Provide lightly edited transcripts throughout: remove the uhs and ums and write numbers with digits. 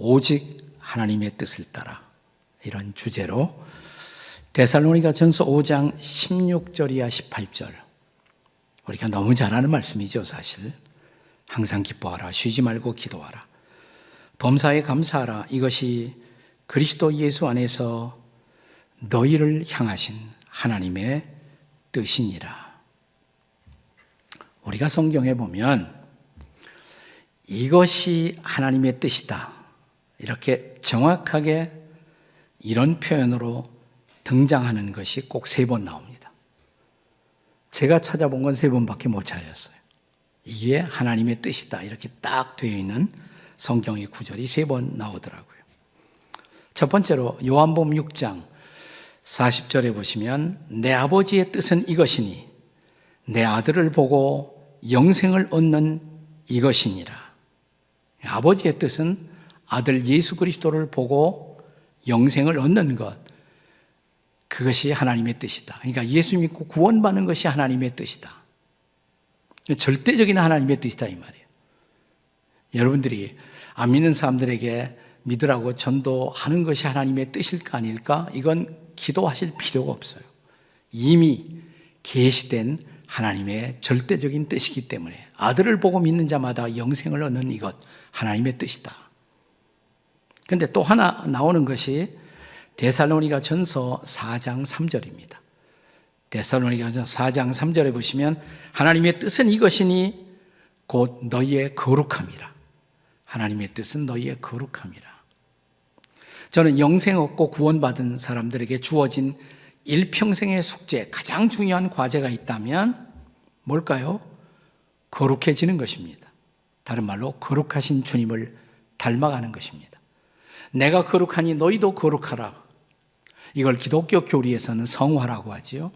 오직 하나님의 뜻을 따라, 이런 주제로 데살로니가전서 5장 16절 이하 18절, 우리가 너무 잘 아는 말씀이죠. 사실 항상 기뻐하라, 쉬지 말고 기도하라, 범사에 감사하라, 이것이 그리스도 예수 안에서 너희를 향하신 하나님의 뜻이니라. 우리가 성경에 보면 이것이 하나님의 뜻이다, 이렇게 정확하게 이런 표현으로 등장하는 것이 꼭 3번 나옵니다. 제가 찾아본 건 3번밖에 못 찾았어요. 이게 하나님의 뜻이다, 이렇게 딱 되어 있는 성경의 구절이 3번 나오더라고요. 첫 번째로 요한복음 6장 40절에 보시면 내 아버지의 뜻은 이것이니 내 아들을 보고 영생을 얻는 이것이니라. 아버지의 뜻은 아들 예수 그리스도를 보고 영생을 얻는 것, 그것이 하나님의 뜻이다. 그러니까 예수 믿고 구원받는 것이 하나님의 뜻이다. 절대적인 하나님의 뜻이다 이 말이에요. 여러분들이 안 믿는 사람들에게 믿으라고 전도하는 것이 하나님의 뜻일까 아닐까? 이건 기도하실 필요가 없어요. 이미 계시된 하나님의 절대적인 뜻이기 때문에 아들을 보고 믿는 자마다 영생을 얻는 이것, 하나님의 뜻이다. 그런데 또 하나 나오는 것이 데살로니가전서 4장 3절입니다. 데살로니가전서 4장 3절에 보시면 하나님의 뜻은 이것이니 곧 너희의 거룩함이라. 하나님의 뜻은 너희의 거룩함이라. 저는 영생 얻고 구원받은 사람들에게 주어진 일평생의 숙제, 가장 중요한 과제가 있다면 뭘까요? 거룩해지는 것입니다. 다른 말로 거룩하신 주님을 닮아가는 것입니다. 내가 거룩하니 너희도 거룩하라. 이걸 기독교 교리에서는 성화라고 하지요.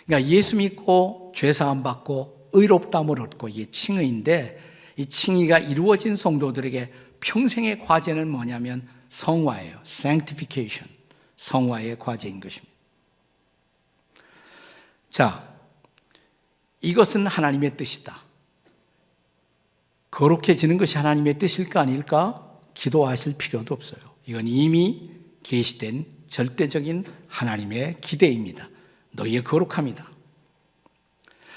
그러니까 예수 믿고 죄사함 받고 의롭다함을 얻고, 이게 칭의인데 이 칭의가 이루어진 성도들에게 평생의 과제는 뭐냐면 성화예요. sanctification, 성화의 과제인 것입니다. 자, 이것은 하나님의 뜻이다. 거룩해지는 것이 하나님의 뜻일까 아닐까? 기도하실 필요도 없어요. 이건 이미 계시된 절대적인 하나님의 기대입니다. 너희의 거룩함이다.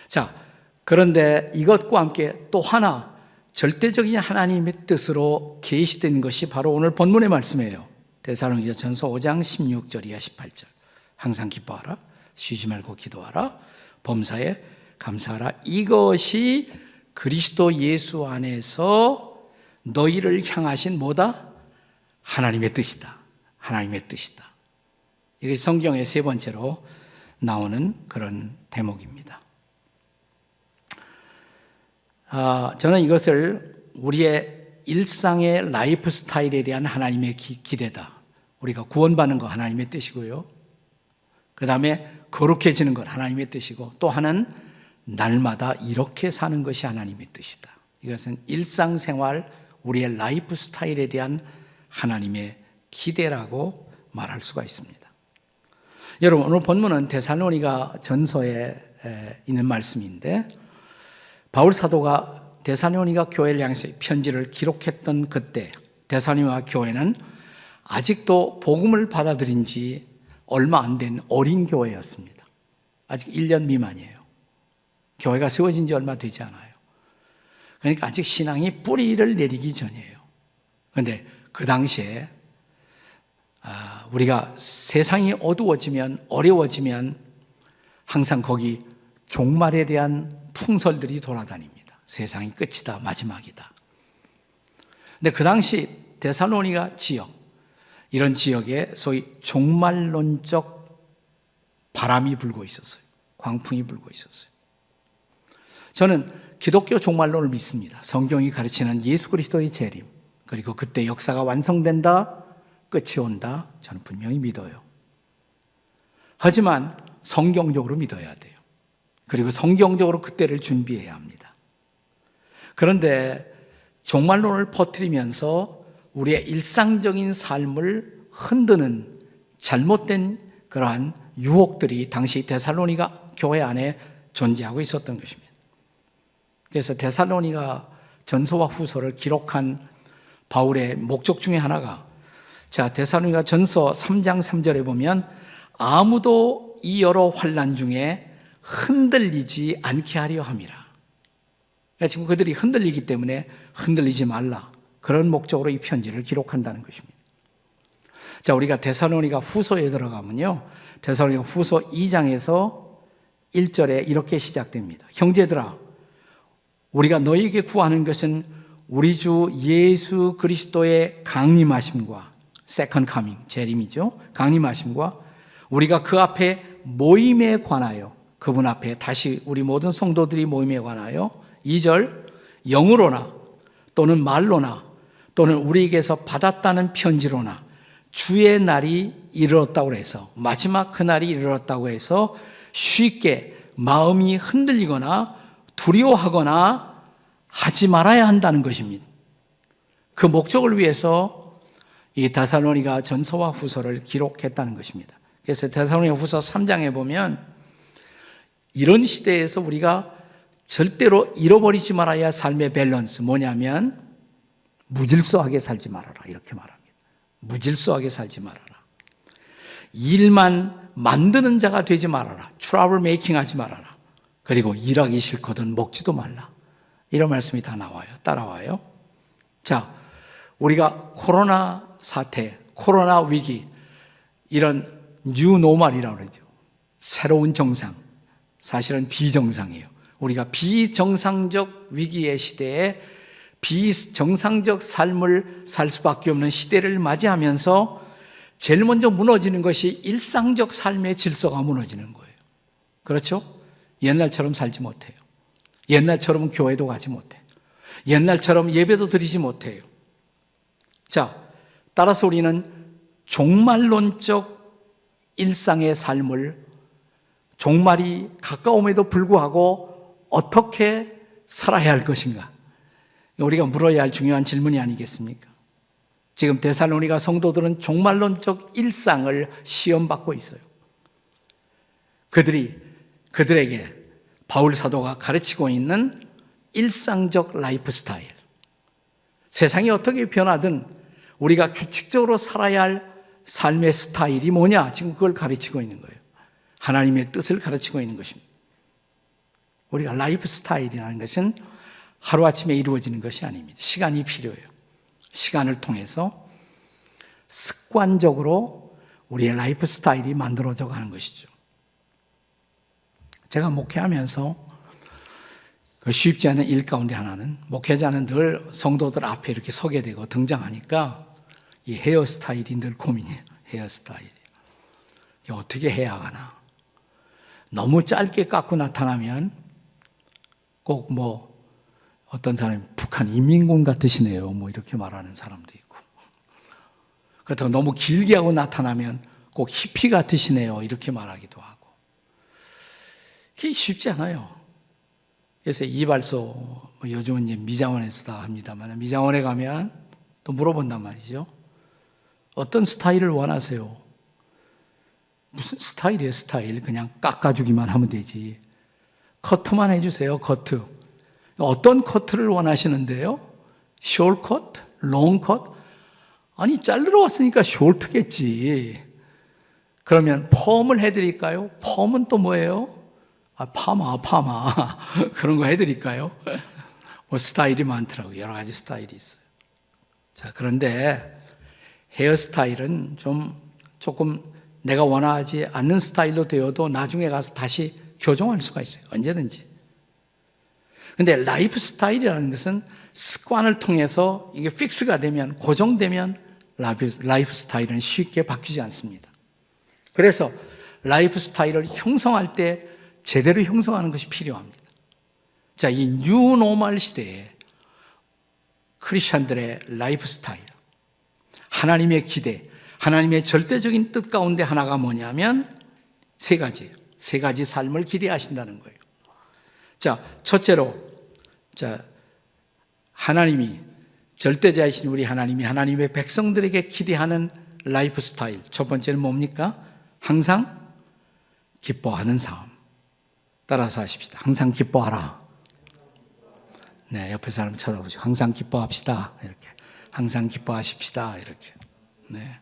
자, 그런데 이것과 함께 또 하나 절대적인 하나님의 뜻으로 계시된 것이 바로 오늘 본문의 말씀이에요. 데살로니가전서 5장 16절 이하 18절. 항상 기뻐하라, 쉬지 말고 기도하라, 범사에 감사하라. 이것이 그리스도 예수 안에서 너희를 향하신 뭐다? 하나님의 뜻이다. 하나님의 뜻이다. 이게 성경의 3번째로 나오는 그런 대목입니다. 저는 이것을 우리의 일상의 라이프 스타일에 대한 하나님의 기대다. 우리가 구원받는 거 하나님의 뜻이고요. 그 다음에 거룩해지는 것 하나님의 뜻이고, 또 하나는 날마다 이렇게 사는 것이 하나님의 뜻이다. 이것은 일상생활, 우리의 라이프 스타일에 대한 하나님의 기대라고 말할 수가 있습니다. 여러분, 오늘 본문은 데살로니가 전서에 있는 말씀인데, 바울 사도가 데살로니가 교회를 향해서 편지를 기록했던 그때 데살로니가 교회는 아직도 복음을 받아들인 지 얼마 안 된 어린 교회였습니다. 아직 1년 미만이에요. 교회가 세워진 지 얼마 되지 않아요. 그러니까 아직 신앙이 뿌리를 내리기 전이에요. 그런데 그 당시에 우리가 세상이 어두워지면, 어려워지면 항상 거기 종말에 대한 풍설들이 돌아다닙니다. 세상이 끝이다, 마지막이다. 근데 그 당시 데살로니가 지역, 이런 지역에 소위 종말론적 바람이 불고 있었어요. 광풍이 불고 있었어요. 저는 기독교 종말론을 믿습니다. 성경이 가르치는 예수 그리스도의 재림, 그리고 그때 역사가 완성된다, 끝이 온다, 저는 분명히 믿어요. 하지만 성경적으로 믿어야 돼요. 그리고 성경적으로 그때를 준비해야 합니다. 그런데 종말론을 퍼뜨리면서 우리의 일상적인 삶을 흔드는 잘못된 그러한 유혹들이 당시 데살로니가 교회 안에 존재하고 있었던 것입니다. 그래서 데살로니가 전서와 후서를 기록한 바울의 목적 중에 하나가, 자, 데살로니가 전서 3장 3절에 보면 아무도 이 여러 환난 중에 흔들리지 않게 하려 함이라. 그러니까 지금 그들이 흔들리기 때문에 흔들리지 말라. 그런 목적으로 이 편지를 기록한다는 것입니다. 자, 우리가 데살로니가 후서에 들어가면요, 데살로니가 후서 2장에서 1절에 이렇게 시작됩니다. 형제들아, 우리가 너희에게 구하는 것은 우리 주 예수 그리스도의 강림하심과 세컨드 카밍, 재림이죠. 강림하심과 우리가 그 앞에 모임에 관하여, 그분 앞에 다시 우리 모든 성도들이 모임에 관하여 2절, 영으로나 또는 말로나 또는 우리에게서 받았다는 편지로나 주의 날이 이르렀다고 해서, 마지막 그날이 이르렀다고 해서 쉽게 마음이 흔들리거나 두려워하거나 하지 말아야 한다는 것입니다. 그 목적을 위해서 이 데살로니가 전서와 후서를 기록했다는 것입니다. 그래서 데살로니가 후서 3장에 보면 이런 시대에서 우리가 절대로 잃어버리지 말아야 할 삶의 밸런스, 뭐냐면 무질서하게 살지 말아라, 이렇게 말합니다. 무질서하게 살지 말아라. 일만 만드는 자가 되지 말아라. 트러블 메이킹 하지 말아라. 그리고 일하기 싫거든 먹지도 말라. 이런 말씀이 다 나와요. 따라와요. 자, 우리가 코로나 사태, 코로나 위기, 이런 뉴 노멀이라고 그러죠. 새로운 정상. 사실은 비정상이에요. 우리가 비정상적 위기의 시대에 비정상적 삶을 살 수밖에 없는 시대를 맞이하면서 제일 먼저 무너지는 것이 일상적 삶의 질서가 무너지는 거예요. 그렇죠? 옛날처럼 살지 못해요. 옛날처럼 교회도 가지 못해요. 옛날처럼 예배도 드리지 못해요. 자, 따라서 우리는 종말론적 일상의 삶을, 종말이 가까움에도 불구하고 어떻게 살아야 할 것인가? 우리가 물어야 할 중요한 질문이 아니겠습니까? 지금 데살로니가 성도들은 종말론적 일상을 시험받고 있어요. 그들에게 바울 사도가 가르치고 있는 일상적 라이프 스타일, 세상이 어떻게 변하든 우리가 규칙적으로 살아야 할 삶의 스타일이 뭐냐? 지금 그걸 가르치고 있는 거예요. 하나님의 뜻을 가르치고 있는 것입니다. 우리가 라이프 스타일이라는 것은 하루아침에 이루어지는 것이 아닙니다. 시간이 필요해요. 시간을 통해서 습관적으로 우리의 라이프 스타일이 만들어져 가는 것이죠. 제가 목회하면서 쉽지 않은 일 가운데 하나는, 목회자는 늘 성도들 앞에 이렇게 서게 되고 등장하니까 이 헤어스타일이 늘 고민이에요. 헤어스타일이 어떻게 해야 하나. 너무 짧게 깎고 나타나면 꼭 어떤 사람이 북한 인민군 같으시네요, 이렇게 말하는 사람도 있고, 그렇다고 너무 길게 하고 나타나면 꼭 히피 같으시네요, 이렇게 말하기도 하고. 그게 쉽지 않아요. 그래서 이발소, 요즘은 이제 미장원에서 다 합니다만, 미장원에 가면 또 물어본단 말이죠. 어떤 스타일을 원하세요? 무슨 스타일이에요, 스타일? 그냥 깎아주기만 하면 되지. 커트만 해주세요, 커트. 어떤 커트를 원하시는데요? 숄 컷? 롱 컷? 아니, 자르러 왔으니까 숄트겠지. 그러면 펌을 해드릴까요? 펌은 또 뭐예요? 파마. 그런 거 해드릴까요? 스타일이 많더라고요. 여러 가지 스타일이 있어요. 자, 그런데 헤어스타일은 조금 내가 원하지 않는 스타일로 되어도 나중에 가서 다시 교정할 수가 있어요. 언제든지. 근데 라이프 스타일이라는 것은 습관을 통해서 이게 픽스가 되면, 고정되면 라이프 스타일은 쉽게 바뀌지 않습니다. 그래서 라이프 스타일을 형성할 때 제대로 형성하는 것이 필요합니다. 자, 이 뉴 노멀 시대에 크리스천들의 라이프 스타일, 하나님의 기대, 하나님의 절대적인 뜻 가운데 하나가 뭐냐면 세 가지 삶을 기대하신다는 거예요. 자, 첫째로, 하나님이, 절대자이신 우리 하나님이 하나님의 백성들에게 기대하는 라이프 스타일. 첫 번째는 뭡니까? 항상 기뻐하는 삶. 따라서 하십시다. 항상 기뻐하라. 네, 옆에 사람 쳐다보시고 항상 기뻐합시다. 이렇게. 항상 기뻐하십시다. 이렇게. 네.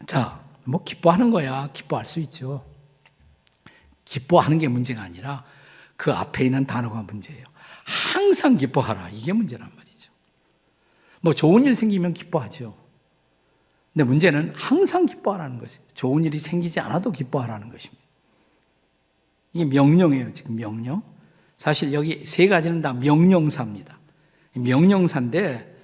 자, 뭐 기뻐하는 거야. 기뻐할 수 있죠. 기뻐하는 게 문제가 아니라 그 앞에 있는 단어가 문제예요. 항상 기뻐하라. 이게 문제란 말이죠. 뭐 좋은 일 생기면 기뻐하죠. 근데 문제는 항상 기뻐하라는 것이에요. 좋은 일이 생기지 않아도 기뻐하라는 것입니다. 이게 명령이에요. 지금 명령. 사실 여기 세 가지는 다 명령사입니다. 명령사인데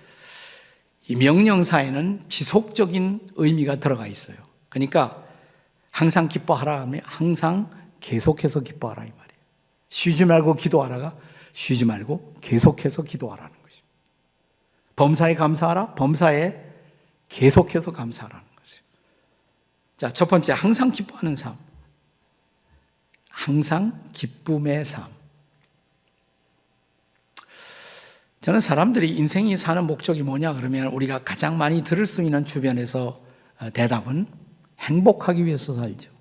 이 명령사에는 지속적인 의미가 들어가 있어요. 그러니까 항상 기뻐하라 하면 항상 계속해서 기뻐하라 이 말이에요. 쉬지 말고 기도하라가 쉬지 말고 계속해서 기도하라는 것입니다. 범사에 감사하라. 범사에 계속해서 감사하라는 것이에요. 자, 첫 번째 항상 기뻐하는 삶. 항상 기쁨의 삶. 저는 사람들이 인생이 사는 목적이 뭐냐 그러면 우리가 가장 많이 들을 수 있는 주변에서 대답은 행복하기 위해서 살죠.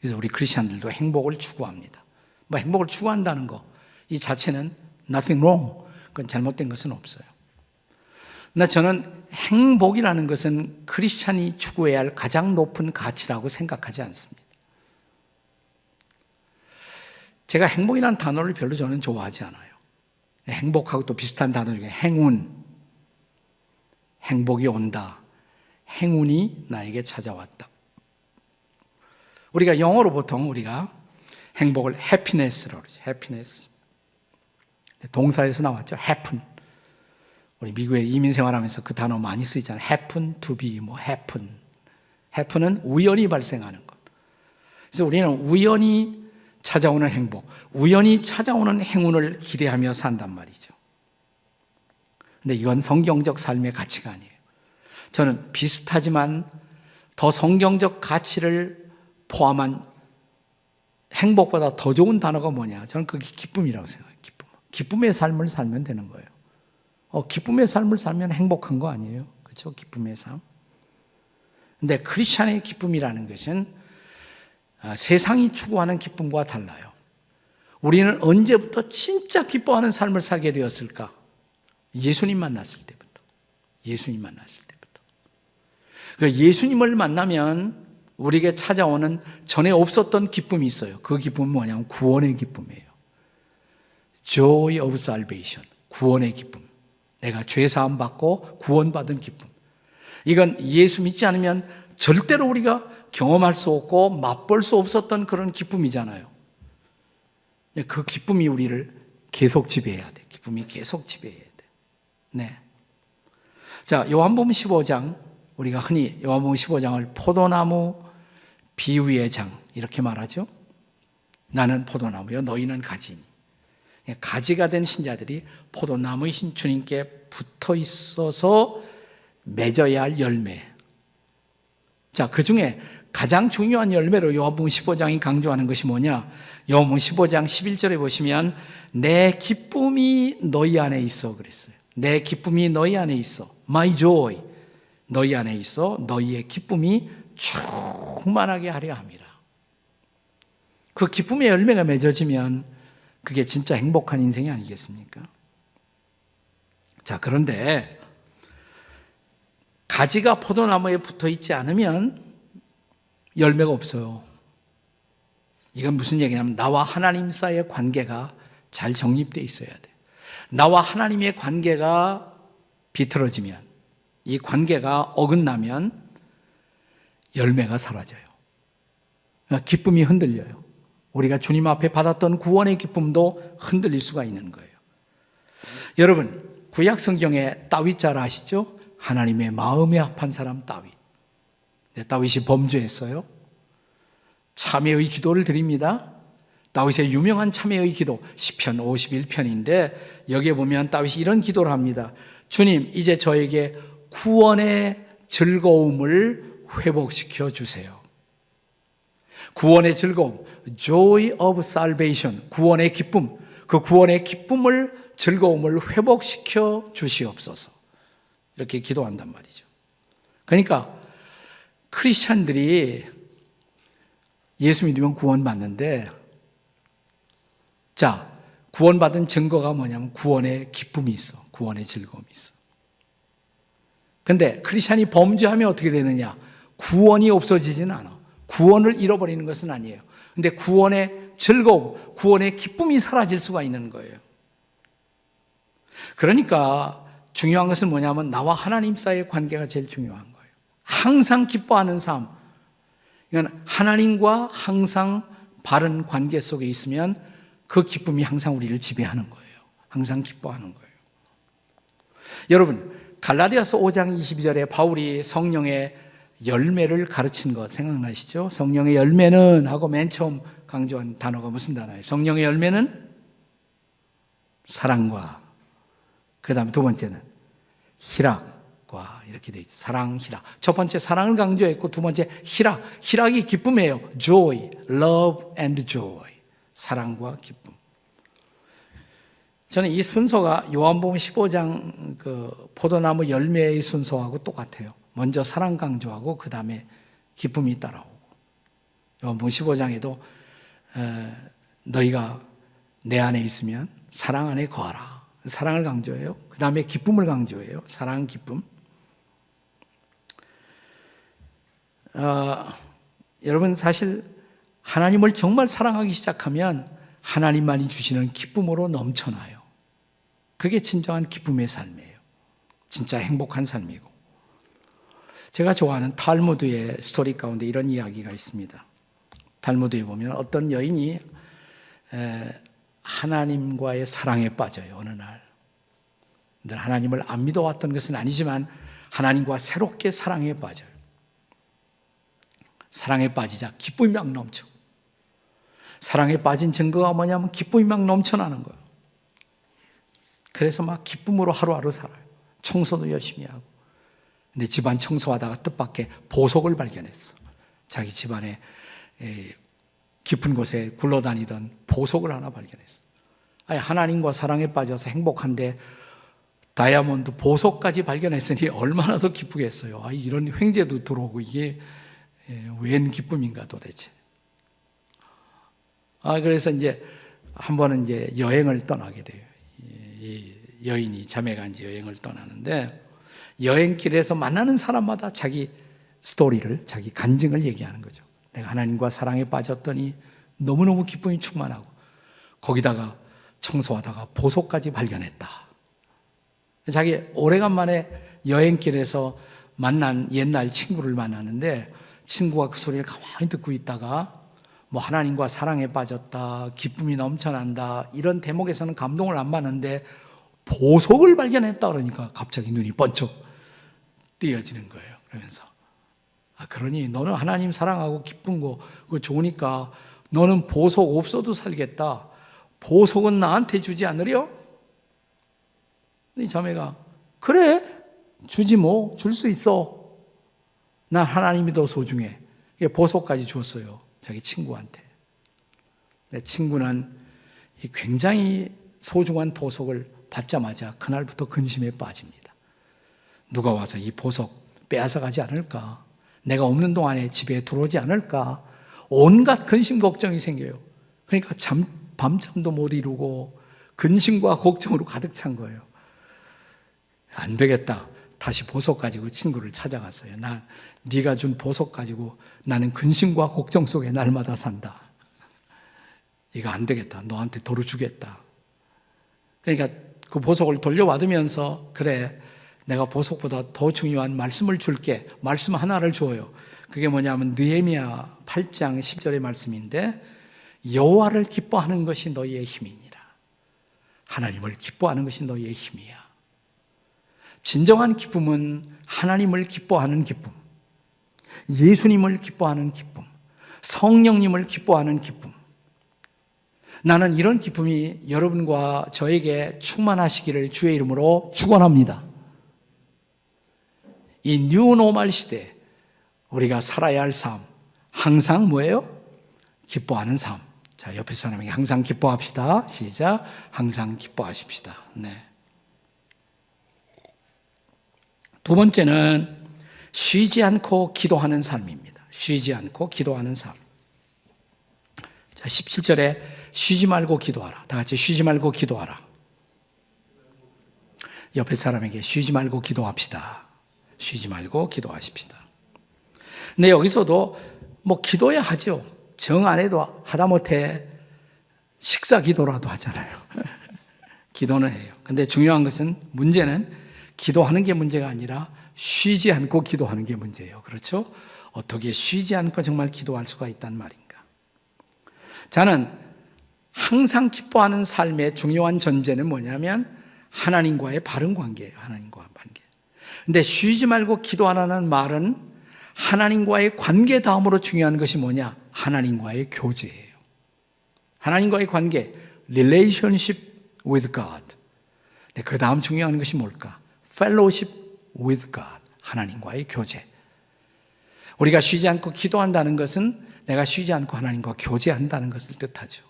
그래서 우리 크리스천들도 행복을 추구합니다. 뭐 행복을 추구한다는 거 이 자체는 nothing wrong. 그건 잘못된 것은 없어요. 그러나 저는 행복이라는 것은 크리스천이 추구해야 할 가장 높은 가치라고 생각하지 않습니다. 제가 행복이라는 단어를 별로 저는 좋아하지 않아요. 행복하고 또 비슷한 단어 중에 행운, 행복이 온다, 행운이 나에게 찾아왔다. 우리가 영어로 보통 우리가 행복을 happiness라고 그러죠. happiness. 동사에서 나왔죠. happen. 우리 미국에 이민 생활하면서 그 단어 많이 쓰이잖아요. happen to be, 뭐 happen. happen은 우연히 발생하는 것. 그래서 우리는 우연히 찾아오는 행복, 우연히 찾아오는 행운을 기대하며 산단 말이죠. 근데 이건 성경적 삶의 가치가 아니에요. 저는 비슷하지만 더 성경적 가치를 포함한 행복보다 더 좋은 단어가 뭐냐? 저는 그게 기쁨이라고 생각해요. 기쁨. 기쁨의 삶을 살면 되는 거예요. 기쁨의 삶을 살면 행복한 거 아니에요? 그렇죠? 기쁨의 삶. 근데 크리스찬의 기쁨이라는 것은 세상이 추구하는 기쁨과 달라요. 우리는 언제부터 진짜 기뻐하는 삶을 살게 되었을까? 예수님 만났을 때부터. 예수님 만났을 때부터. 그 예수님을 만나면 우리에게 찾아오는 전에 없었던 기쁨이 있어요. 그 기쁨은 뭐냐면 구원의 기쁨이에요. Joy of salvation. 구원의 기쁨. 내가 죄 사함 받고 구원받은 기쁨. 이건 예수 믿지 않으면 절대로 우리가 경험할 수 없고 맛볼 수 없었던 그런 기쁨이잖아요. 그 기쁨이 우리를 계속 지배해야 돼. 기쁨이 계속 지배해야 돼. 네. 자, 요한복음 15장, 우리가 흔히 요한복음 15장을 포도나무 비유의 장 이렇게 말하죠. 나는 포도나무요, 너희는 가지니. 가지가 된 신자들이 포도나무이신 주님께 붙어 있어서 맺어야 할 열매. 자, 그 중에 가장 중요한 열매로 요한복음 15장이 강조하는 것이 뭐냐? 요한복음 15장 11절에 보시면 내 기쁨이 너희 안에 있어 그랬어요. 내 기쁨이 너희 안에 있어. My joy. 너희 안에 있어. 너희의 기쁨이 충만하게 하려 함이라. 그 기쁨의 열매가 맺어지면 그게 진짜 행복한 인생이 아니겠습니까? 자, 그런데 가지가 포도나무에 붙어 있지 않으면 열매가 없어요. 이건 무슨 얘기냐면 나와 하나님 사이의 관계가 잘 정립되어 있어야 돼. 나와 하나님의 관계가 비틀어지면, 이 관계가 어긋나면 열매가 사라져요. 기쁨이 흔들려요. 우리가 주님 앞에 받았던 구원의 기쁨도 흔들릴 수가 있는 거예요. 여러분, 구약 성경에 다윗 잘 아시죠? 하나님의 마음에 합한 사람 다윗. 다윗이 범죄했어요. 참회의 기도를 드립니다. 다윗의 유명한 참회의 기도 시편 51편인데 여기에 보면 다윗이 이런 기도를 합니다. 주님, 이제 저에게 구원의 즐거움을 회복시켜 주세요. 구원의 즐거움, joy of salvation, 구원의 기쁨, 그 구원의 기쁨을, 즐거움을 회복시켜 주시옵소서. 이렇게 기도한단 말이죠. 그러니까 크리스찬들이 예수 믿으면 구원받는데, 자, 구원받은 증거가 뭐냐면 구원의 기쁨이 있어. 구원의 즐거움이 있어. 근데 크리스찬이 범죄하면 어떻게 되느냐? 구원이 없어지지는 않아. 구원을 잃어버리는 것은 아니에요. 근데 구원의 즐거움, 구원의 기쁨이 사라질 수가 있는 거예요. 그러니까 중요한 것은 뭐냐면 나와 하나님 사이의 관계가 제일 중요한 거예요. 항상 기뻐하는 삶. 그러니까 하나님과 항상 바른 관계 속에 있으면 그 기쁨이 항상 우리를 지배하는 거예요. 항상 기뻐하는 거예요. 여러분, 갈라디아서 5장 22절에 바울이 성령의 열매를 가르친 거 생각나시죠? 성령의 열매는 하고 맨 처음 강조한 단어가 무슨 단어예요? 성령의 열매는 사랑과, 그 다음에 두 번째는 희락과 이렇게 되어 있죠. 사랑, 희락. 첫 번째 사랑을 강조했고 두 번째 희락. 희락이 기쁨이에요. joy, love and joy. 사랑과 기쁨. 저는 이 순서가 요한복음 15장 그 포도나무 열매의 순서하고 똑같아요. 먼저 사랑 강조하고 그 다음에 기쁨이 따라오고. 요한복음 15장에도 너희가 내 안에 있으면 사랑 안에 거하라. 사랑을 강조해요. 그 다음에 기쁨을 강조해요. 사랑, 기쁨. 여러분 사실 하나님을 정말 사랑하기 시작하면 하나님만이 주시는 기쁨으로 넘쳐나요. 그게 진정한 기쁨의 삶이에요. 진짜 행복한 삶이고. 제가 좋아하는 탈무드의 스토리 가운데 이런 이야기가 있습니다. 탈무드에 보면 어떤 여인이 하나님과의 사랑에 빠져요. 어느 날. 늘 하나님을 안 믿어왔던 것은 아니지만 하나님과 새롭게 사랑에 빠져요. 사랑에 빠지자 기쁨이 막 넘쳐. 사랑에 빠진 증거가 뭐냐면 기쁨이 막 넘쳐나는 거예요. 그래서 막 기쁨으로 하루하루 살아요. 청소도 열심히 하고. 근데 집안 청소하다가 뜻밖의 보석을 발견했어. 자기 집안에 깊은 곳에 굴러다니던 보석을 하나 발견했어. 아니, 하나님과 사랑에 빠져서 행복한데 다이아몬드 보석까지 발견했으니 얼마나 더 기쁘겠어요. 아, 이런 횡재도 들어오고 이게 웬 기쁨인가 도대체. 그래서 이제 한 번은 이제 여행을 떠나게 돼요. 이 여인이 자매가 이제 여행을 떠나는데 여행길에서 만나는 사람마다 자기 스토리를, 자기 간증을 얘기하는 거죠. 내가 하나님과 사랑에 빠졌더니 너무너무 기쁨이 충만하고 거기다가 청소하다가 보석까지 발견했다. 자기 오래간만에 여행길에서 만난 옛날 친구를 만나는데 친구가 그 소리를 가만히 듣고 있다가 뭐 하나님과 사랑에 빠졌다, 기쁨이 넘쳐난다 이런 대목에서는 감동을 안 받는데 보석을 발견했다 그러니까 갑자기 눈이 번쩍 띄어지는 거예요. 그러면서 그러니 너는 하나님 사랑하고 기쁜 거 그거 좋으니까 너는 보석 없어도 살겠다. 보석은 나한테 주지 않으려? 이 자매가 그래 주지 뭐 줄 수 있어. 난 하나님이 더 소중해. 보석까지 줬어요. 자기 친구한테. 내 친구는 굉장히 소중한 보석을 받자마자 그날부터 근심에 빠집니다. 누가 와서 이 보석 빼앗아 가지 않을까? 내가 없는 동안에 집에 들어오지 않을까? 온갖 근심 걱정이 생겨요. 그러니까 밤잠도 못 이루고 근심과 걱정으로 가득 찬 거예요. 안 되겠다. 다시 보석 가지고 친구를 찾아갔어요. 네가 준 보석 가지고 나는 근심과 걱정 속에 날마다 산다. 이거 안 되겠다. 너한테 도로 주겠다. 그러니까 그 보석을 돌려받으면서 그래 내가 보석보다 더 중요한 말씀을 줄게. 말씀 하나를 줘요. 그게 뭐냐면 느헤미야 8장 10절의 말씀인데 여호와를 기뻐하는 것이 너희의 힘이니라. 하나님을 기뻐하는 것이 너희의 힘이야. 진정한 기쁨은 하나님을 기뻐하는 기쁨, 예수님을 기뻐하는 기쁨, 성령님을 기뻐하는 기쁨. 나는 이런 기쁨이 여러분과 저에게 충만하시기를 주의 이름으로 축원합니다. 이 뉴노멀 시대 우리가 살아야 할 삶 항상 뭐예요? 기뻐하는 삶. 자, 옆에 사람에게 항상 기뻐합시다. 시작. 항상 기뻐하십시다. 네. 두 번째는 쉬지 않고 기도하는 삶입니다. 쉬지 않고 기도하는 삶. 자, 17절에 쉬지 말고 기도하라. 다 같이 쉬지 말고 기도하라. 옆에 사람에게 쉬지 말고 기도합시다. 쉬지 말고 기도하십시다. 근데 여기서도 뭐 기도해야 하죠. 정 안 해도 하다못해 식사 기도라도 하잖아요. 기도는 해요. 근데 중요한 것은 문제는 기도하는 게 문제가 아니라 쉬지 않고 기도하는 게 문제예요. 그렇죠? 어떻게 쉬지 않고 정말 기도할 수가 있단 말인가? 저는 항상 기뻐하는 삶의 중요한 전제는 뭐냐면 하나님과의 바른 관계예요. 하나님과의 관계. 근데 쉬지 말고 기도하라는 말은 하나님과의 관계 다음으로 중요한 것이 뭐냐? 하나님과의 교제예요. 하나님과의 관계, relationship with God. 그 다음 중요한 것이 뭘까? fellowship with God. 하나님과의 교제. 우리가 쉬지 않고 기도한다는 것은 내가 쉬지 않고 하나님과 교제한다는 것을 뜻하죠.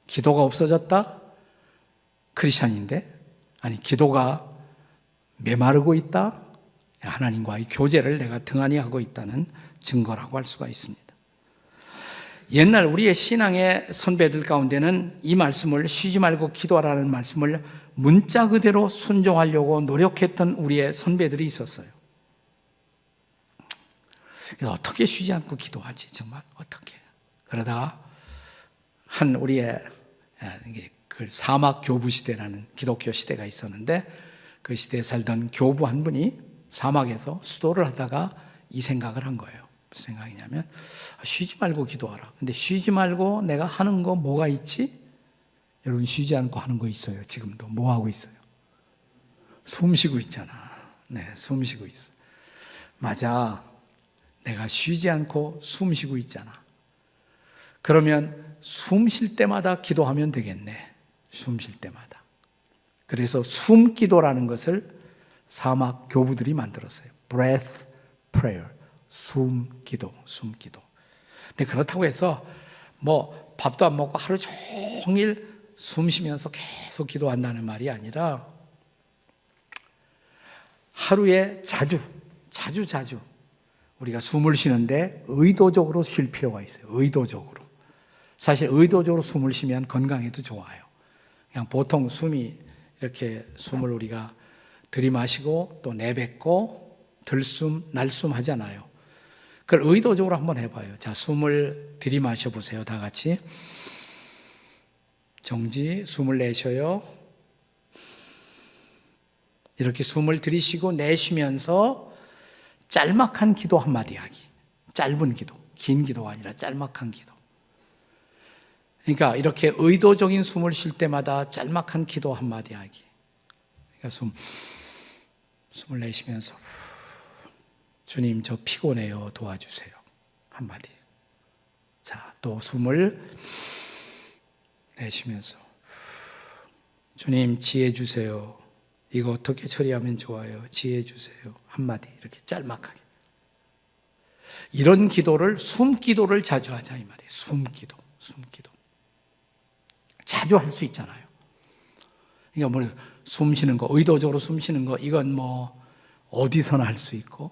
기도가 없어졌다? 크리스찬인데? 아니, 기도가 메마르고 있다? 하나님과의 교제를 내가 등한히 하고 있다는 증거라고 할 수가 있습니다. 옛날 우리의 신앙의 선배들 가운데는 이 말씀을 쉬지 말고 기도하라는 말씀을 문자 그대로 순종하려고 노력했던 우리의 선배들이 있었어요. 어떻게 쉬지 않고 기도하지? 정말 어떻게? 그러다가 한 우리의 그 사막 교부 시대라는 기독교 시대가 있었는데 그 시대에 살던 교부 한 분이 사막에서 수도를 하다가 이 생각을 한 거예요. 무슨 생각이냐면 쉬지 말고 기도하라. 근데 쉬지 말고 내가 하는 거 뭐가 있지? 여러분 쉬지 않고 하는 거 있어요. 지금도 뭐 하고 있어요? 숨 쉬고 있잖아. 네, 숨 쉬고 있어. 맞아. 내가 쉬지 않고 숨 쉬고 있잖아. 그러면 숨 쉴 때마다 기도하면 되겠네. 숨 쉴 때마다. 그래서 숨 기도라는 것을 사막 교부들이 만들었어요. breath prayer. 숨 기도, 숨 기도. 근데 그렇다고 해서 뭐 밥도 안 먹고 하루 종일 숨 쉬면서 계속 기도한다는 말이 아니라 하루에 자주 우리가 숨을 쉬는데 의도적으로 쉴 필요가 있어요. 의도적으로. 사실 의도적으로 숨을 쉬면 건강에도 좋아요. 그냥 보통 숨이 이렇게 숨을 우리가 들이마시고 또 내뱉고 들숨, 날숨 하잖아요. 그걸 의도적으로 한번 해봐요. 자, 숨을 들이마셔 보세요. 다 같이. 정지, 숨을 내쉬어요. 이렇게 숨을 들이쉬고 내쉬면서 짤막한 기도 한마디 하기. 짧은 기도, 긴 기도가 아니라 짤막한 기도. 그러니까 이렇게 의도적인 숨을 쉴 때마다 짤막한 기도 한마디 하기. 그러니까 숨을 내쉬면서 주님, 저 피곤해요. 도와주세요. 한마디. 자, 또 숨을 내쉬면서 주님, 지혜 주세요. 이거 어떻게 처리하면 좋아요? 지혜 주세요. 한마디. 이렇게 짤막하게. 이런 기도를 숨기도를 자주 하자 이 말이에요. 숨기도. 자주 할 수 있잖아요. 그러니까 뭐 숨 쉬는 거, 의도적으로 숨 쉬는 거, 이건 뭐 어디서나 할 수 있고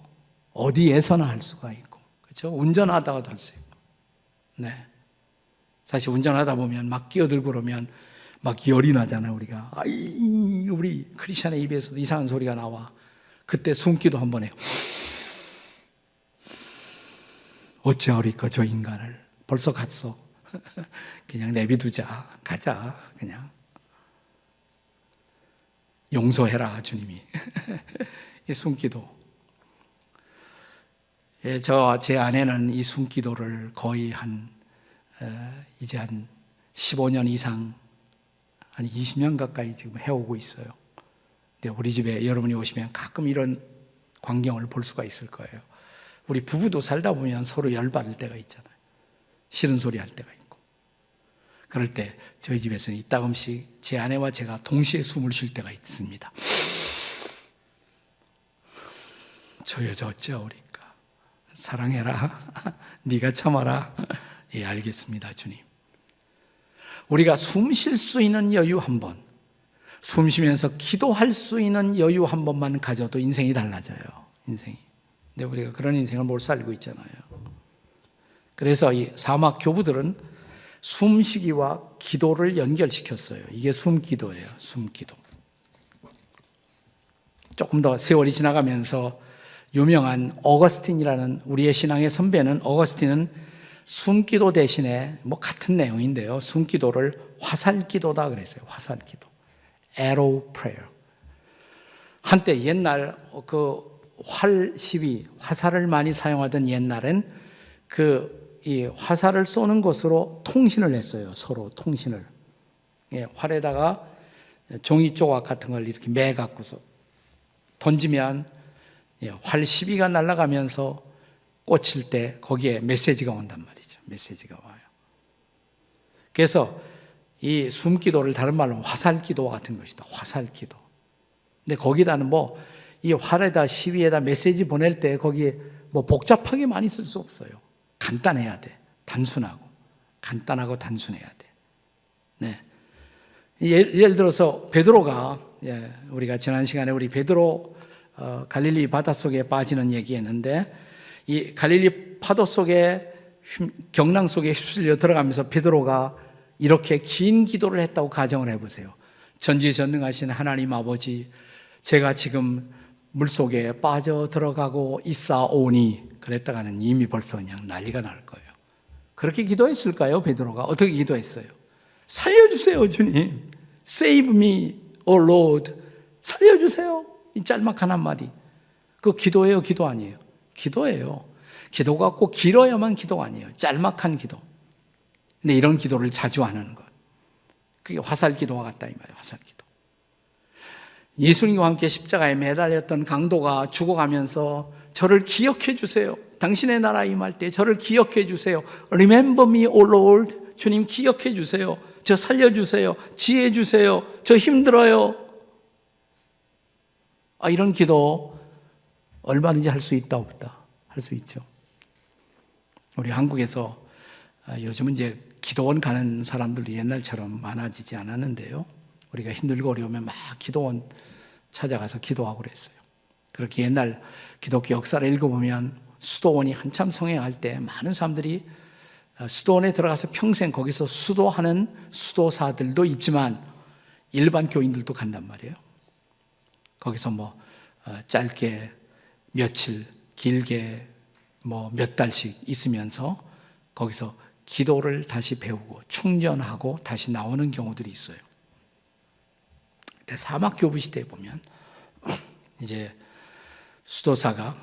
어디에서나 할 수가 있고, 그렇죠? 운전하다가도 할 수 있고. 네. 사실 운전하다 보면 막 끼어들고 그러면 막 열이 나잖아요, 우리가. 아이, 우리 크리스찬의 입에서도 이상한 소리가 나와. 그때 숨기도 한번 해요. 어찌하리까 저 인간을. 벌써 갔어. 그냥 내비두자. 가자. 그냥. 용서해라, 주님이. 이 숨기도. 제 아내는 이 숨기도를 거의 이제 한 15년 이상, 한 20년 가까이 지금 해오고 있어요. 근데 우리 집에 여러분이 오시면 가끔 이런 광경을 볼 수가 있을 거예요. 우리 부부도 살다 보면 서로 열받을 때가 있잖아요. 싫은 소리 할 때가 있고. 그럴 때 저희 집에서는 이따금씩 제 아내와 제가 동시에 숨을 쉴 때가 있습니다. 저 여자 어찌하오리까? 사랑해라. 네가 참아라. 예, 알겠습니다, 주님. 우리가 숨 쉴 수 있는 여유 한 번, 숨 쉬면서 기도할 수 있는 여유 한 번만 가져도 인생이 달라져요. 인생이. 근데 우리가 그런 인생을 못 살고 있잖아요. 그래서 이 사막 교부들은 숨쉬기와 기도를 연결시켰어요. 이게 숨기도예요. 숨기도. 조금 더 세월이 지나가면서 유명한 어거스틴이라는 우리의 신앙의 선배는 어거스틴은 숨기도 대신에 뭐 같은 내용인데요. 숨기도를 화살기도다 그랬어요. 화살기도. arrow prayer. 한때 옛날 그 활 시위, 화살을 많이 사용하던 옛날엔 이 화살을 쏘는 것으로 통신을 했어요. 서로 통신을. 예, 활에다가 종이 조각 같은 걸 이렇게 매 갖고서 던지면 활 시비가 날아가면서 꽂힐 때 거기에 메시지가 온단 말이죠. 메시지가 와요. 그래서 이 숨기도를 다른 말로 화살기도와 같은 것이다. 화살기도. 근데 거기다는 이 활에다 시위에다 메시지 보낼 때 거기에 복잡하게 많이 쓸 수 없어요. 간단해야 돼. 단순하고. 간단하고 단순해야 돼. 네. 예를 들어서 베드로가 우리가 지난 시간에 우리 베드로 갈릴리 바닷속에 빠지는 얘기했는데 이 갈릴리 파도 속에 경랑 속에 휩쓸려 들어가면서 베드로가 이렇게 긴 기도를 했다고 가정을 해보세요. 전지전능하신 하나님 아버지, 제가 지금 물속에 빠져 들어가고 있사오니 그랬다가는 이미 벌써 그냥 난리가 날 거예요. 그렇게 기도했을까요? 베드로가 어떻게 기도했어요? 살려주세요 주님, Save me, O Lord. 살려주세요. 이 짤막한 한마디. 그거 기도예요, 기도 아니에요? 기도예요. 기도가 꼭 길어야만 기도가 아니에요. 짤막한 기도. 근데 이런 기도를 자주 하는 것, 그게 화살기도와 같다 이 말이에요. 화살기도. 예수님과 함께 십자가에 매달렸던 강도가 죽어가면서 저를 기억해 주세요. 당신의 나라 임할 때 저를 기억해 주세요. Remember me, O Lord. 주님 기억해 주세요. 저 살려주세요. 지혜 주세요. 저 힘들어요. 이런 기도 얼마든지 할 수 있다 없다? 할 수 있죠. 우리 한국에서 요즘은 이제 기도원 가는 사람들도 옛날처럼 많아지지 않았는데요. 우리가 힘들고 어려우면 막 기도원 찾아가서 기도하고 그랬어요. 그렇게 옛날 기독교 역사를 읽어보면 수도원이 한참 성행할 때 많은 사람들이 수도원에 들어가서 평생 거기서 수도하는 수도사들도 있지만 일반 교인들도 간단 말이에요. 거기서 짧게 며칠, 길게 몇 달씩 있으면서 거기서 기도를 다시 배우고 충전하고 다시 나오는 경우들이 있어요. 사막교부 시대에 보면 이제 수도사가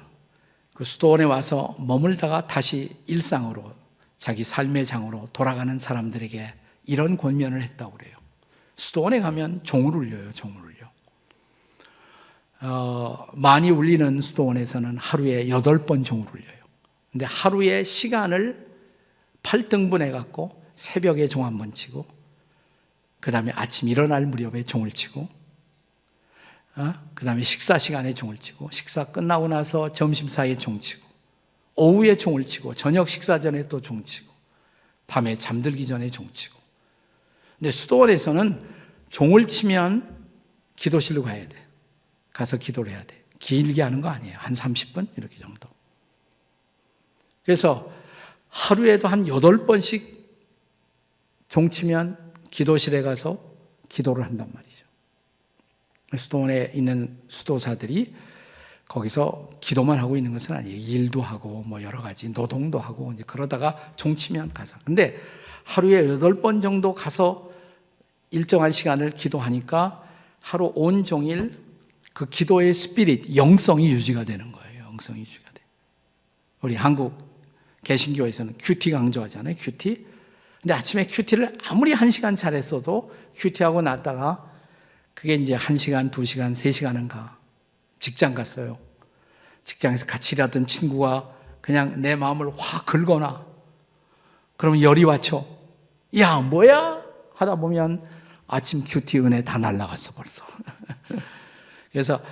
그 수도원에 와서 머물다가 다시 일상으로 자기 삶의 장으로 돌아가는 사람들에게 이런 권면을 했다고 그래요. 수도원에 가면 종을 울려요. 종을 울려. 많이 울리는 수도원에서는 하루에 8번 종을 울려요. 근데 하루에 시간을 8등분해 갖고 새벽에 종 한 번 치고 그 다음에 아침 일어날 무렵에 종을 치고 그 다음에 식사 시간에 종을 치고 식사 끝나고 나서 점심 사이에 종 치고 오후에 종을 치고 저녁 식사 전에 또 종 치고 밤에 잠들기 전에 종 치고. 근데 수도원에서는 종을 치면 기도실로 가야 돼. 가서 기도를 해야 돼. 길게 하는 거 아니에요. 한 30분 이렇게 정도. 그래서 하루에도 한 8번씩 종 치면 기도실에 가서 기도를 한단 말이죠. 수도원에 있는 수도사들이 거기서 기도만 하고 있는 것은 아니에요. 일도 하고 여러 가지 노동도 하고 이제 그러다가 종치면 가서. 근데 하루에 8번 정도 가서 일정한 시간을 기도하니까 하루 온종일 그 기도의 스피릿, 영성이 유지가 되는 거예요. 영성이 유지가 돼. 우리 한국 개신교에서는 큐티 강조하잖아요. 큐티. 근데 아침에 큐티를 아무리 1시간 잘했어도 큐티하고 났다가 그게 이제 1시간, 2시간, 3시간은 가. 직장 갔어요. 직장에서 같이 일하던 친구가 그냥 내 마음을 확 긁어놔. 그러면 열이 받쳐. 야, 뭐야? 하다 보면 아침 큐티 은혜 다 날라갔어, 벌써. 그래서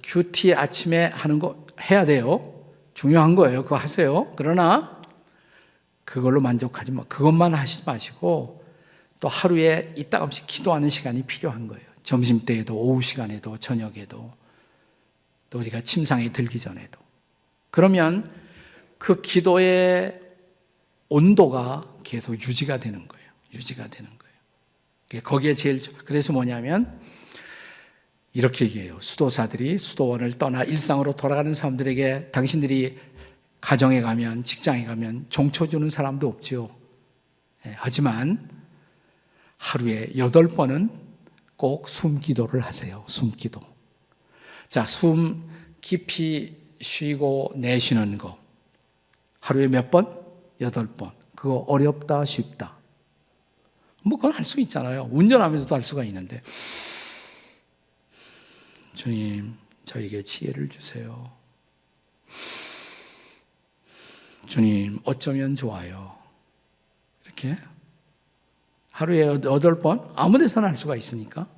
큐티 아침에 하는 거 해야 돼요. 중요한 거예요. 그거 하세요. 그러나 그걸로 만족하지 마. 그것만 하시지 마시고 또 하루에 이따금씩 기도하는 시간이 필요한 거예요. 점심때에도, 오후 시간에도, 저녁에도, 또 우리가 침상에 들기 전에도. 그러면 그 기도의 온도가 계속 유지가 되는 거예요. 유지가 되는 거예요. 거기에 그래서 뭐냐면 이렇게 얘기해요. 수도사들이 수도원을 떠나 일상으로 돌아가는 사람들에게 당신들이 가정에 가면, 직장에 가면 종초 주는 사람도 없죠. 하지만 하루에 8번은 꼭 숨기도를 하세요. 숨기도. 자, 숨 깊이 쉬고 내쉬는 거. 하루에 몇 번? 8번. 그거 어렵다, 쉽다? 뭐 그건 할 수 있잖아요. 운전하면서도 할 수가 있는데. 주님, 저에게 지혜를 주세요. 주님, 어쩌면 좋아요. 이렇게 하루에 8번 아무 데서나 할 수가 있으니까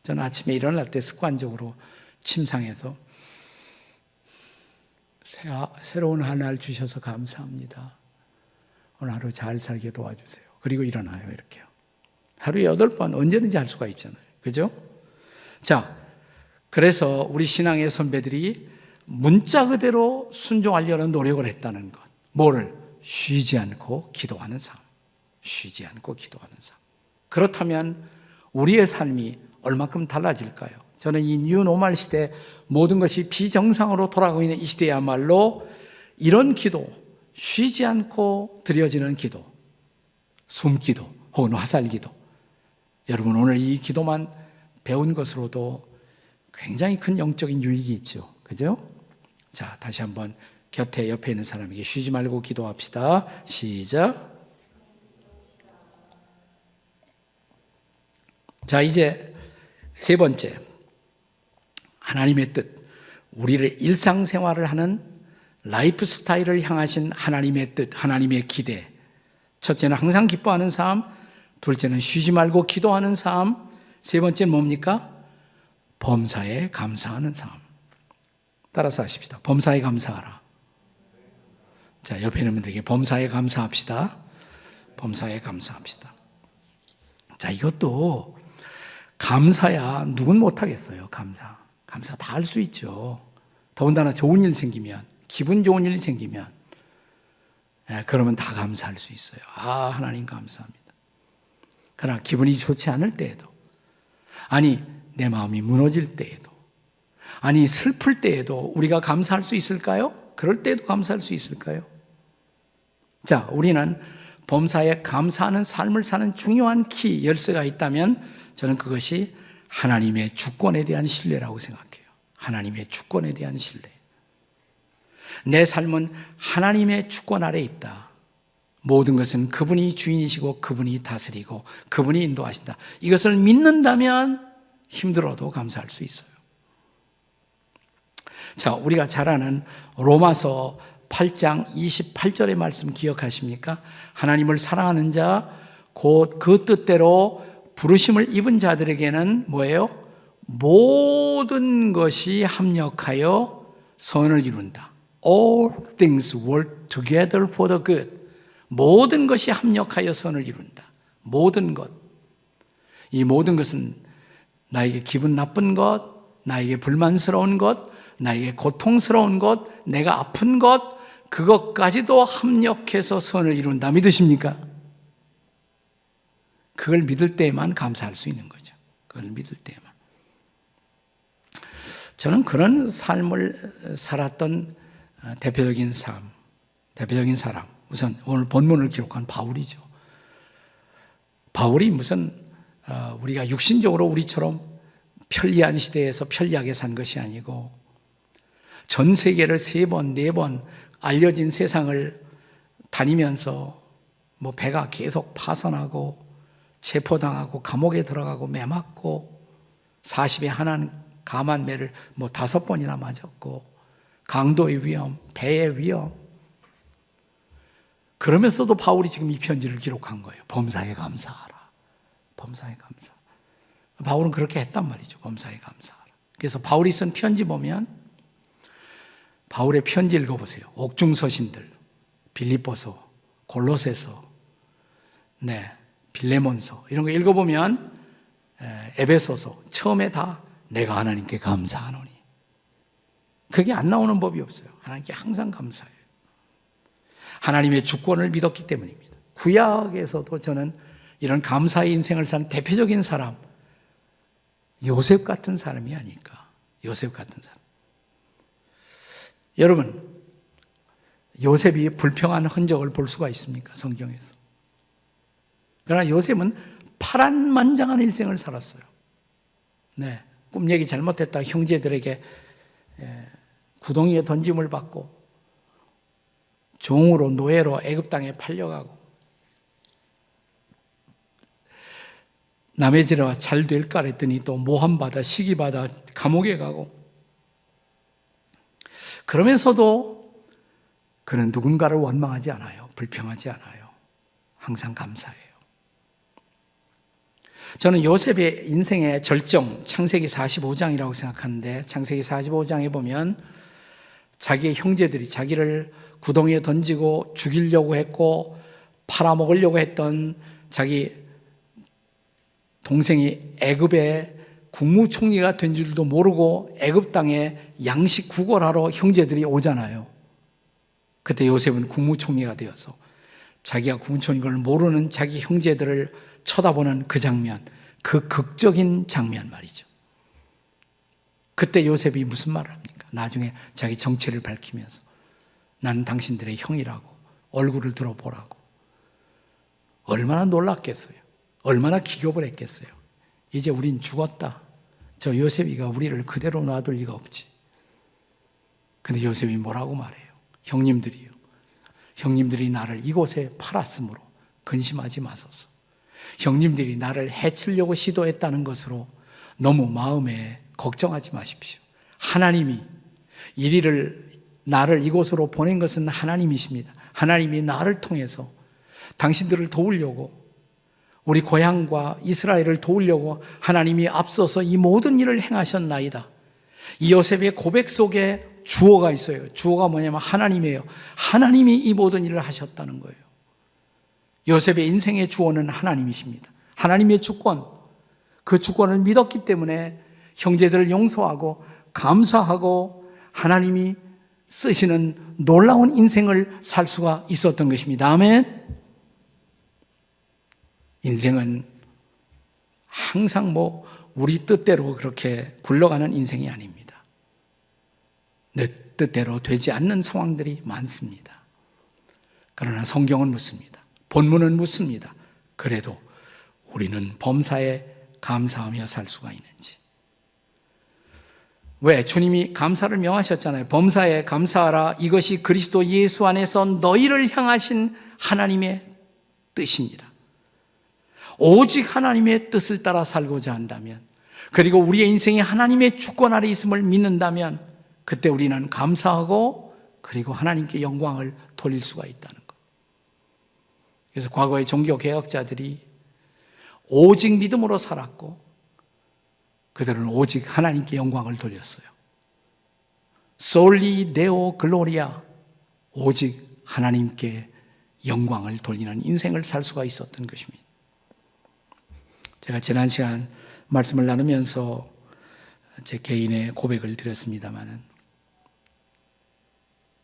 저는 아침에 일어날 때 습관적으로 침상에서 새로운 한 날 주셔서 감사합니다. 오늘 하루 잘 살게 도와주세요. 그리고 일어나요. 이렇게요. 하루에 8번 언제든지 할 수가 있잖아요. 그죠? 자, 그래서 우리 신앙의 선배들이 문자 그대로 순종하려는 노력을 했다는 것. 뭐를? 쉬지 않고 기도하는 삶. 쉬지 않고 기도하는 삶. 그렇다면 우리의 삶이 얼마큼 달라질까요? 저는 이 뉴노멀 시대 모든 것이 비정상으로 돌아가고 있는 이 시대야말로 이런 기도, 쉬지 않고 드려지는 기도, 숨기도 혹은 화살기도. 여러분 오늘 이 기도만 배운 것으로도 굉장히 큰 영적인 유익이 있죠. 그죠? 자, 다시 한번 곁에 옆에 있는 사람에게 쉬지 말고 기도합시다. 시작. 자, 이제 세 번째. 하나님의 뜻. 우리를 일상생활을 하는 라이프 스타일을 향하신 하나님의 뜻, 하나님의 기대. 첫째는 항상 기뻐하는 삶. 둘째는 쉬지 말고 기도하는 삶. 세 번째는 뭡니까? 범사에 감사하는 삶. 따라서 하십시다. 범사에 감사하라. 자, 옆에 있는 분들에게 범사에 감사합시다. 범사에 감사합시다. 자, 이것도 감사야 누군 못하겠어요. 감사 다 할 수 있죠. 더군다나 좋은 일 생기면, 기분 좋은 일이 생기면 그러면 다 감사할 수 있어요. 아, 하나님 감사합니다. 그러나 기분이 좋지 않을 때에도, 아니 내 마음이 무너질 때에도, 아니 슬플 때에도 우리가 감사할 수 있을까요? 그럴 때도 감사할 수 있을까요? 자, 우리는 범사에 감사하는 삶을 사는 중요한 키, 열쇠가 있다면 저는 그것이 하나님의 주권에 대한 신뢰라고 생각해요. 하나님의 주권에 대한 신뢰. 내 삶은 하나님의 주권 아래 있다. 모든 것은 그분이 주인이시고 그분이 다스리고 그분이 인도하신다. 이것을 믿는다면 힘들어도 감사할 수 있어요. 자, 우리가 잘 아는 로마서 8장 28절의 말씀 기억하십니까? 하나님을 사랑하는 자, 곧 그 뜻대로 부르심을 입은 자들에게는 뭐예요? 모든 것이 합력하여 선을 이룬다. All things work together for the good. 모든 것이 합력하여 선을 이룬다. 모든 것. 이 모든 것은 나에게 기분 나쁜 것, 나에게 불만스러운 것, 나에게 고통스러운 것, 내가 아픈 것, 그것까지도 합력해서 선을 이룬다. 믿으십니까? 그걸 믿을 때에만 감사할 수 있는 거죠. 그걸 믿을 때에만. 저는 그런 삶을 살았던 대표적인 사람. 우선 오늘 본문을 기록한 바울이죠. 바울이 무슨 우리가 육신적으로 우리처럼 편리한 시대에서 편리하게 산 것이 아니고 전 세계를 3번, 4번 알려진 세상을 다니면서 뭐 배가 계속 파손하고 체포당하고 감옥에 들어가고 매 맞고 40에 한한 감한 매를 뭐 5번이나 맞았고 강도의 위험, 배의 위험. 그러면서도 바울이 지금 이 편지를 기록한 거예요. 범사에 감사하라. 범사에 감사. 바울은 그렇게 했단 말이죠. 범사에 감사하라. 그래서 바울이 쓴 편지 보면 바울의 편지 읽어보세요. 옥중서신들, 빌립보서, 골로새서, 빌레몬서 이런 거 읽어보면 에베소서 처음에 다 내가 하나님께 감사하노니. 그게 안 나오는 법이 없어요. 하나님께 항상 감사해요. 하나님의 주권을 믿었기 때문입니다. 구약에서도 저는 이런 감사의 인생을 산 대표적인 사람, 요셉 같은 사람이 아닐까. 요셉 같은 사람. 여러분, 요셉이 불평한 흔적을 볼 수가 있습니까? 성경에서. 그러나 요셉은 파란만장한 일생을 살았어요. 네, 꿈 얘기 잘못했다 형제들에게 구덩이에 던짐을 받고 종으로 노예로 애굽 땅에 팔려가고 남의 지레와 잘 될까 했더니 또 모함받아 시기받아 감옥에 가고, 그러면서도 그는 누군가를 원망하지 않아요. 불평하지 않아요. 항상 감사해요. 저는 요셉의 인생의 절정, 창세기 45장이라고 생각하는데, 창세기 45장에 보면 자기의 형제들이 자기를 구덩이에 던지고 죽이려고 했고 팔아먹으려고 했던 자기 동생이 애굽의 국무총리가 된 줄도 모르고 애굽 땅에 양식 구걸하러 형제들이 오잖아요. 그때 요셉은 국무총리가 되어서 자기가 국무총리인 걸 모르는 자기 형제들을 쳐다보는 그 장면, 그 극적인 장면 말이죠. 그때 요셉이 무슨 말을 합니까? 나중에 자기 정체를 밝히면서 나는 당신들의 형이라고, 얼굴을 들어보라고. 얼마나 놀랐겠어요. 얼마나 기겁을 했겠어요. 이제 우린 죽었다. 저 요셉이가 우리를 그대로 놔둘 리가 없지. 근데 요셉이 뭐라고 말해요? 형님들이요, 형님들이 나를 이곳에 팔았으므로 근심하지 마소서. 형님들이 나를 해치려고 시도했다는 것으로 너무 마음에 걱정하지 마십시오. 하나님이 나를 이곳으로 보낸 것은 하나님이십니다. 하나님이 나를 통해서 당신들을 도우려고, 우리 고향과 이스라엘을 도우려고 하나님이 앞서서 이 모든 일을 행하셨나이다. 이 요셉의 고백 속에 주어가 있어요. 주어가 뭐냐면 하나님이에요. 하나님이 이 모든 일을 하셨다는 거예요. 요셉의 인생의 주어는 하나님이십니다. 하나님의 주권, 그 주권을 믿었기 때문에 형제들을 용서하고 감사하고 하나님이 쓰시는 놀라운 인생을 살 수가 있었던 것입니다. 아멘. 인생은 항상 우리 뜻대로 그렇게 굴러가는 인생이 아닙니다. 내 뜻대로 되지 않는 상황들이 많습니다. 그러나 성경은 묻습니다. 본문은 묻습니다. 그래도 우리는 범사에 감사하며 살 수가 있는지. 왜? 주님이 감사를 명하셨잖아요. 범사에 감사하라. 이것이 그리스도 예수 안에서 너희를 향하신 하나님의 뜻이니라. 오직 하나님의 뜻을 따라 살고자 한다면, 그리고 우리의 인생이 하나님의 주권 아래 있음을 믿는다면, 그때 우리는 감사하고 그리고 하나님께 영광을 돌릴 수가 있다는 것. 그래서 과거의 종교개혁자들이 오직 믿음으로 살았고 그들은 오직 하나님께 영광을 돌렸어요. Soli Deo Gloria, 오직 하나님께 영광을 돌리는 인생을 살 수가 있었던 것입니다. 제가 지난 시간 말씀을 나누면서 제 개인의 고백을 드렸습니다마는,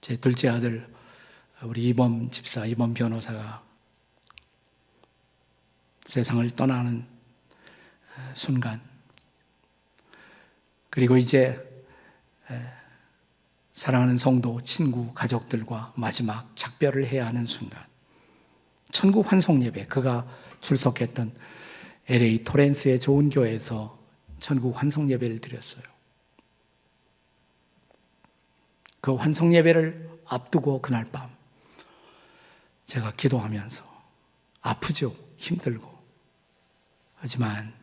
제 둘째 아들 우리 이범 집사, 이범 변호사가 세상을 떠나는 순간, 그리고 이제 사랑하는 성도, 친구, 가족들과 마지막 작별을 해야 하는 순간, 천국 환송 예배, 그가 출석했던 LA 토렌스의 좋은 교회에서 천국 환송 예배를 드렸어요. 그 환송 예배를 앞두고 그날 밤 제가 기도하면서, 아프죠, 힘들고, 하지만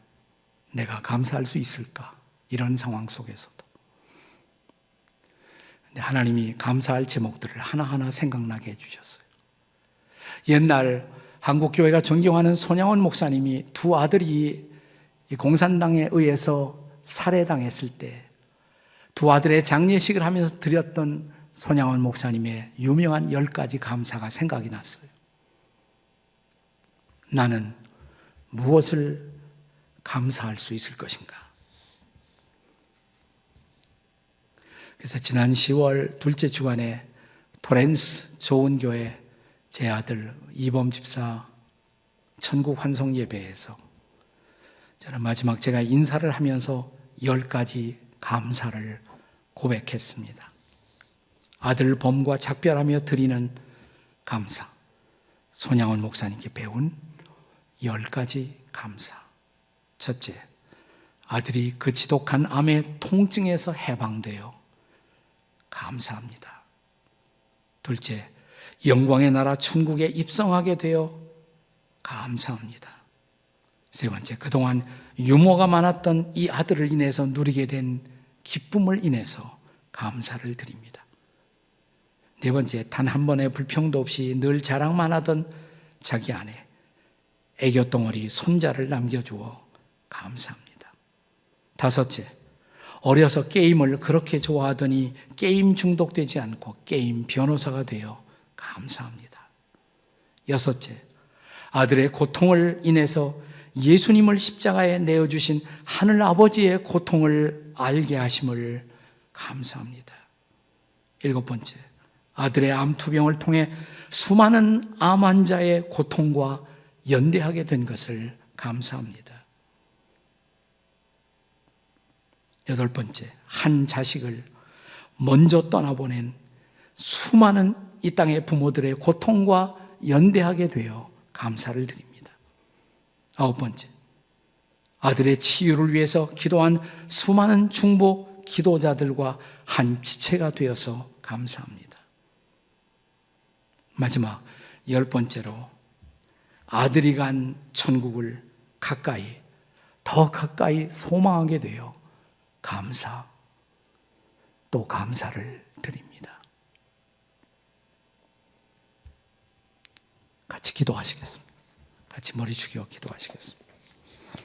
내가 감사할 수 있을까, 이런 상황 속에서도 근데 하나님이 감사할 제목들을 하나하나 생각나게 해주셨어요. 옛날 한국교회가 존경하는 손양원 목사님이 두 아들이 공산당에 의해서 살해당했을 때 두 아들의 장례식을 하면서 드렸던 손양원 목사님의 유명한 10가지 감사가 생각이 났어요. 나는 무엇을 감사할 수 있을 것인가? 그래서 지난 10월 둘째 주간에 토렌스 좋은 교회 제 아들 이범 집사 천국 환송 예배에서 저는 마지막 제가 인사를 하면서 10가지 감사를 고백했습니다. 아들 범과 작별하며 드리는 감사, 손양원 목사님께 배운 10가지 감사. 첫째, 아들이 그 지독한 암의 통증에서 해방되어 감사합니다. 둘째, 영광의 나라 천국에 입성하게 되어 감사합니다. 세 번째, 그동안 유머가 많았던 이 아들을 인해서 누리게 된 기쁨을 인해서 감사를 드립니다. 네 번째, 단 한 번의 불평도 없이 늘 자랑만 하던 자기 아내, 애교덩어리 손자를 남겨주어 감사합니다. 다섯째, 어려서 게임을 그렇게 좋아하더니 게임 중독되지 않고 게임 변호사가 되어 감사합니다. 여섯째, 아들의 고통을 인해서 예수님을 십자가에 내어주신 하늘 아버지의 고통을 알게 하심을 감사합니다. 일곱 번째, 아들의 암투병을 통해 수많은 암 환자의 고통과 연대하게 된 것을 감사합니다. 여덟 번째, 한 자식을 먼저 떠나보낸 수많은 이 땅의 부모들의 고통과 연대하게 되어 감사를 드립니다. 아홉 번째, 아들의 치유를 위해서 기도한 수많은 중보 기도자들과 한 지체가 되어서 감사합니다. 마지막 열 번째로 아들이 간 천국을 가까이, 더 가까이 소망하게 되어 감사, 또 감사를 드립니다. 같이 기도하시겠습니다. 같이 머리 숙여 기도하시겠습니다.